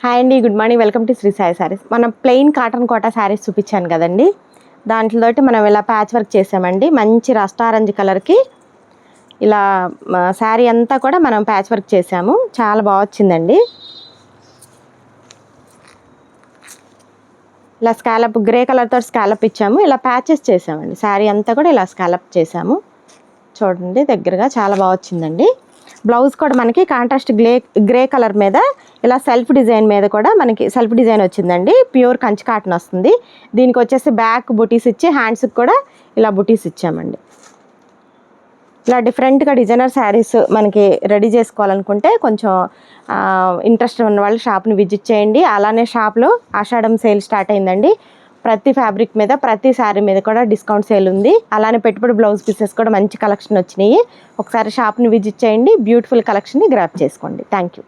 Hi అండి, good morning. Welcome to Sri Sai Sarees. మనం plain cotton quota saris చూపించాను కదండి, దాంట్లోటి మనం ఇలా ప్యాచ్ వర్క్ చేసామండి. మంచి రస్ట్ ఆరెంజ్ కలర్కి ఇలా శారీ అంతా కూడా మనం ప్యాచ్ వర్క్ చేసాము. చాలా బాగా వచ్చిందండి. ఇలా స్కాలప్ గ్రే కలర్తో స్కాలప్ ఇచ్చాము. ఇలా ప్యాచెస్ చేసామండి. శారీ అంతా కూడా ఇలా స్కాలప్ చేసాము. చూడండి దగ్గరగా చాలా బాగా వచ్చిందండి. బ్లౌజ్ కూడా మనకి కాంట్రాస్ట్ గ్రే కలర్ మీద ఇలా సెల్ఫ్ డిజైన్ మీద కూడా మనకి సెల్ఫ్ డిజైన్ వచ్చిందండి. ప్యూర్ కంచి కాటన్ వస్తుంది. దీనికి వచ్చేసి బ్యాక్ బుటీస్ ఇచ్చి హ్యాండ్స్కి కూడా ఇలా బుటీస్ ఇచ్చామండి. ఇలా డిఫరెంట్గా డిజైనర్ శారీస్ మనకి రెడీ చేసుకోవాలనుకుంటే కొంచెం ఇంట్రెస్ట్ ఉన్న వాళ్ళు షాప్ని విజిట్ చేయండి. అలానే షాప్లో ఆషాఢం సేల్ స్టార్ట్ అయిందండి. ప్రతి ఫ్యాబ్రిక్ మీద ప్రతి శారీ మీద కూడా డిస్కౌంట్ సేల్ ఉంది. అలానే పెట్టుబడి బ్లౌజ్ పీసెస్ కూడా మంచి కలెక్షన్ వచ్చినాయి. ఒకసారి షాప్ని విజిట్ చేయండి. బ్యూటిఫుల్ కలెక్షన్ని గ్రాప్ చేసుకోండి. Thank you.